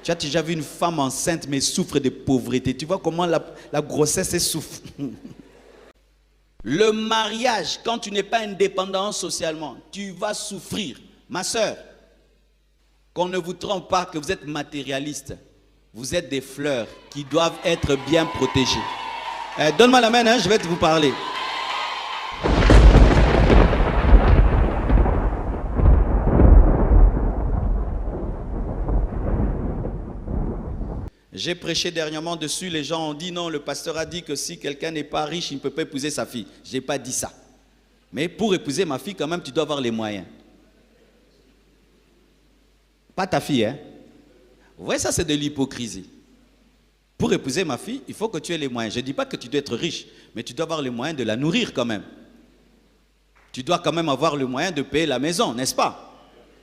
Tu as déjà vu une femme enceinte mais souffre de pauvreté. Tu vois comment la grossesse souffre. Le mariage, quand tu n'es pas indépendant socialement, tu vas souffrir. Ma soeur, qu'on ne vous trompe pas que vous êtes matérialiste. Vous êtes des fleurs qui doivent être bien protégées. Donne-moi la main, hein, je vais vous parler. J'ai prêché dernièrement dessus, les gens ont dit non, le pasteur a dit que si quelqu'un n'est pas riche, il ne peut pas épouser sa fille. Je n'ai pas dit ça. Mais pour épouser ma fille, quand même, tu dois avoir les moyens. Pas ta fille, hein. Vous voyez, ça c'est de l'hypocrisie. Pour épouser ma fille, il faut que tu aies les moyens. Je ne dis pas que tu dois être riche, mais tu dois avoir les moyens de la nourrir quand même. Tu dois quand même avoir le moyen de payer la maison, n'est-ce pas?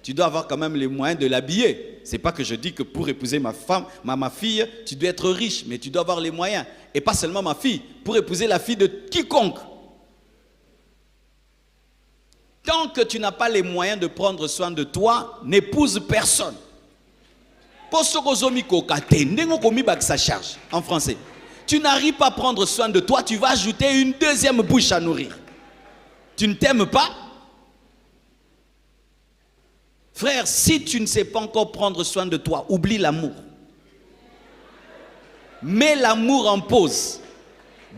Tu dois avoir quand même les moyens de l'habiller. Ce n'est pas que je dis que pour épouser ma femme, ma fille, tu dois être riche, mais tu dois avoir les moyens. Et pas seulement ma fille, pour épouser la fille de quiconque. Tant que tu n'as pas les moyens de prendre soin de toi, n'épouse personne. En français. Tu n'arrives pas à prendre soin de toi, tu vas ajouter une deuxième bouche à nourrir. Tu ne t'aimes pas? Frère, si tu ne sais pas encore prendre soin de toi, oublie l'amour. Mets l'amour en pause.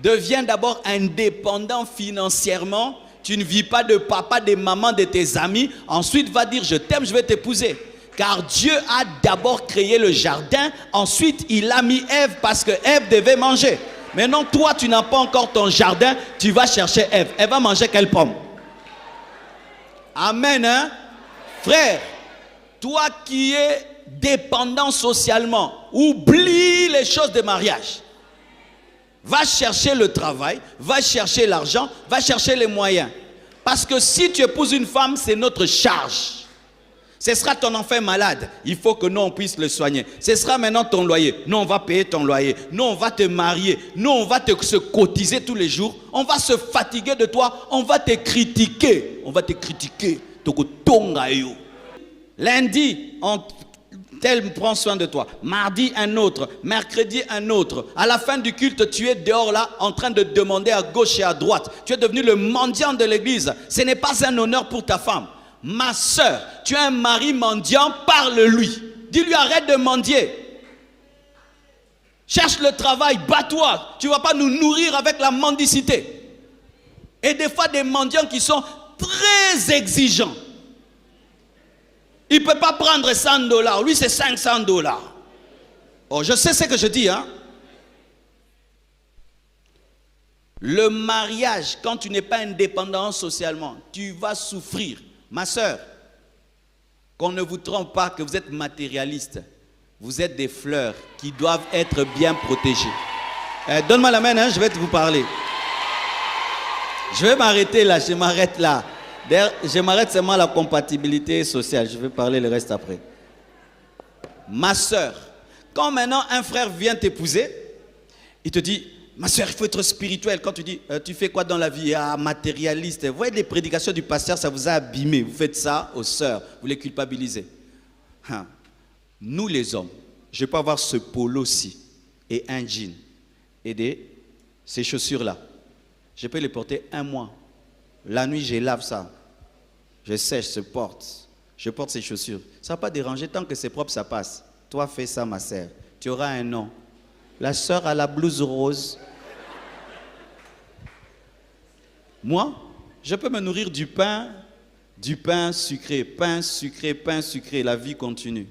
Deviens d'abord indépendant financièrement. Tu ne vis pas de papa, de maman, de tes amis. Ensuite, va dire, je t'aime, je vais t'épouser. Car Dieu a d'abord créé le jardin. Ensuite, il a mis Ève parce que Ève devait manger. Maintenant, toi, tu n'as pas encore ton jardin. Tu vas chercher Ève. Elle va manger quelle pomme? Amen, hein? Frère, toi qui es dépendant socialement, oublie les choses de mariage. Va chercher le travail, va chercher l'argent, va chercher les moyens. Parce que si tu épouses une femme, c'est notre charge. Ce sera ton enfant malade. Il faut que nous, on puisse le soigner. Ce sera maintenant ton loyer. Nous, on va payer ton loyer. Nous, on va te marier. Nous, on va se cotiser tous les jours. On va se fatiguer de toi. On va te critiquer. On va te critiquer. Lundi, tel prend soin de toi. Mardi, un autre. Mercredi, un autre. À la fin du culte, tu es dehors là, en train de demander à gauche et à droite. Tu es devenu le mendiant de l'église. Ce n'est pas un honneur pour ta femme. Ma soeur, tu as un mari mendiant, parle-lui. Dis-lui, arrête de mendier. Cherche le travail, bats-toi. Tu ne vas pas nous nourrir avec la mendicité. Et des fois, des mendiants qui sont très exigeants. Il ne peut pas prendre $100. Lui, c'est $500. Oh, je sais ce que je dis, hein. Le mariage, quand tu n'es pas indépendant socialement, tu vas souffrir. Ma soeur, qu'on ne vous trompe pas que vous êtes matérialiste. Vous êtes des fleurs qui doivent être bien protégées. Donne-moi la main, hein, je vais vous parler. Je vais m'arrêter là, je m'arrête là. D'ailleurs, je m'arrête seulement à la compatibilité sociale. Je vais parler le reste après. Ma soeur, quand maintenant un frère vient t'épouser, il te dit, ma soeur, il faut être spirituel. Quand tu dis, tu fais quoi dans la vie? Ah, matérialiste. Vous voyez les prédications du pasteur, ça vous a abîmé. Vous faites ça aux sœurs, vous les culpabilisez. Hein. Nous les hommes, je peux avoir ce polo-ci et un jean et ces chaussures-là. Je peux les porter un mois. La nuit, je lave ça. Je sèche, je porte ces chaussures. Ça ne va pas déranger, tant que c'est propre, ça passe. Toi, fais ça, ma sœur. Tu auras un nom. La sœur a la blouse rose. Moi, je peux me nourrir du pain sucré, pain sucré, pain sucré. La vie continue.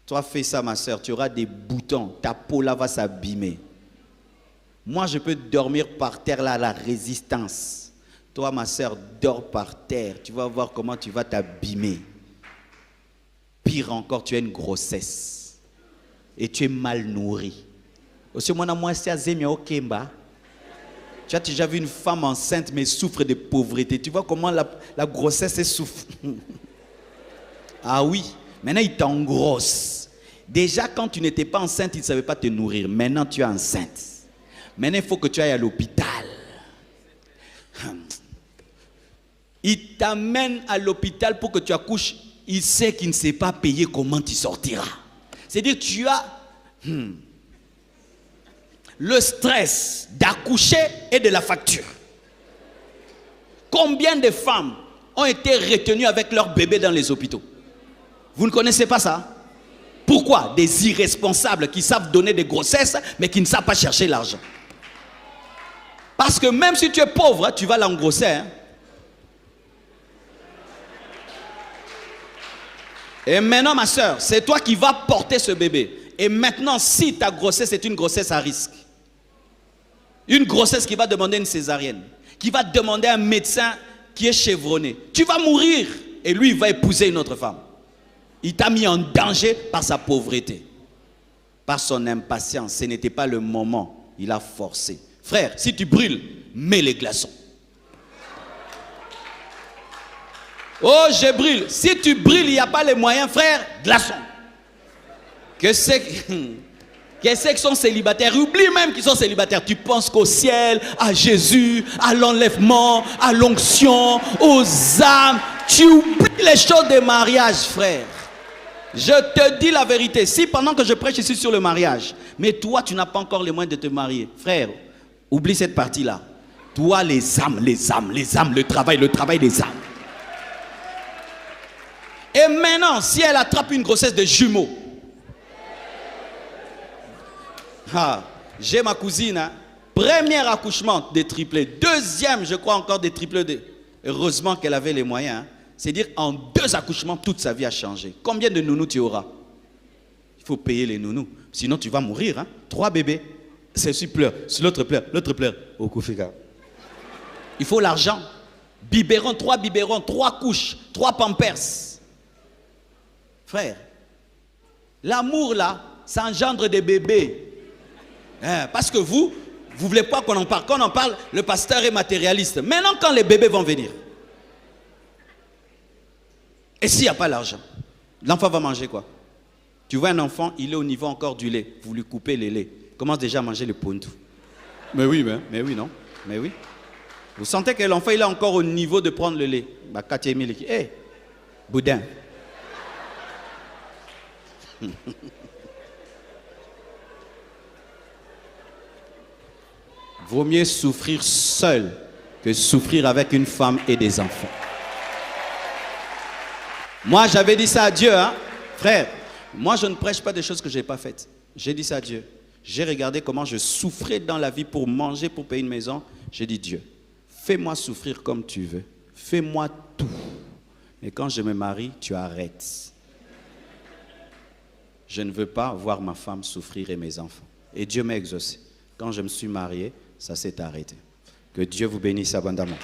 Toi, fais ça, ma sœur. Tu auras des boutons. Ta peau là va s'abîmer. Moi, je peux dormir par terre là, à la résistance. Toi, ma sœur, dors par terre. Tu vas voir comment tu vas t'abîmer. Pire encore, tu as une grossesse. Et tu es mal nourri. Aussi, moi, tu as déjà vu une femme enceinte mais souffre de pauvreté. Tu vois comment la grossesse souffre. Ah oui, maintenant il t'engrosse. Déjà quand tu n'étais pas enceinte, il ne savait pas te nourrir. Maintenant tu es enceinte. Maintenant il faut que tu ailles à l'hôpital. Il t'amène à l'hôpital pour que tu accouches. Il sait qu'il ne sait pas payer, comment tu sortiras. C'est-à-dire que tu as le stress d'accoucher et de la facture. Combien de femmes ont été retenues avec leur bébé dans les hôpitaux? Vous ne connaissez pas ça? Pourquoi? Des irresponsables qui savent donner des grossesses, mais qui ne savent pas chercher l'argent. Parce que même si tu es pauvre, tu vas l'engrosser. Hein? Et maintenant, ma soeur, c'est toi qui vas porter ce bébé. Et maintenant, si ta grossesse est une grossesse à risque, une grossesse qui va demander une césarienne, qui va demander un médecin qui est chevronné, tu vas mourir. Et lui, il va épouser une autre femme. Il t'a mis en danger par sa pauvreté, par son impatience. Ce n'était pas le moment. Il a forcé. Frère, si tu brûles, mets les glaçons. Oh, je brûle. Si tu brûles, il n'y a pas les moyens, frère, glaçons. Que c'est qui sont célibataires, oublie même qu'ils sont célibataires. Tu penses qu'au ciel, à Jésus, à l'enlèvement, à l'onction, aux âmes. Tu oublies les choses des mariages, frère. Je te dis la vérité. Si pendant que je prêche ici sur le mariage, mais toi tu n'as pas encore les moyens de te marier, frère, oublie cette partie-là. Toi, les âmes, le travail des âmes. Et maintenant, si elle attrape une grossesse de jumeaux, j'ai ma cousine, hein, premier accouchement des triplés, deuxième, je crois encore des triplés. Heureusement qu'elle avait les moyens. Hein. C'est-à-dire en 2 accouchements, toute sa vie a changé. Combien de nounous tu auras? Il faut payer les nounous. Sinon, tu vas mourir. Hein? 3 bébés. Celui pleure, l'autre pleure, l'autre pleure. Au Koufika. Il faut l'argent. Biberon, 3 couches, 3 pampers. Frère, l'amour là, ça engendre des bébés. Parce que vous ne voulez pas qu'on en parle. Quand on en parle, le pasteur est matérialiste. Maintenant, quand les bébés vont venir, et s'il n'y a pas l'argent, l'enfant va manger quoi? Tu vois un enfant, il est au niveau encore du lait. Vous lui coupez les laits. Il commence déjà à manger le pontou. Mais oui, non. Mais oui. Vous sentez que l'enfant, il est encore au niveau de prendre le lait. Hé, boudin. Vaut mieux souffrir seul que souffrir avec une femme et des enfants. Moi, j'avais dit ça à Dieu, hein? Frère, moi, je ne prêche pas des choses que je n'ai pas faites. J'ai dit ça à Dieu. J'ai regardé comment je souffrais dans la vie pour manger, pour payer une maison. J'ai dit, Dieu, fais-moi souffrir comme tu veux. Fais-moi tout. Mais quand je me marie, tu arrêtes. Je ne veux pas voir ma femme souffrir et mes enfants. Et Dieu m'a exaucé. Quand je me suis marié, ça s'est arrêté. Que Dieu vous bénisse abondamment.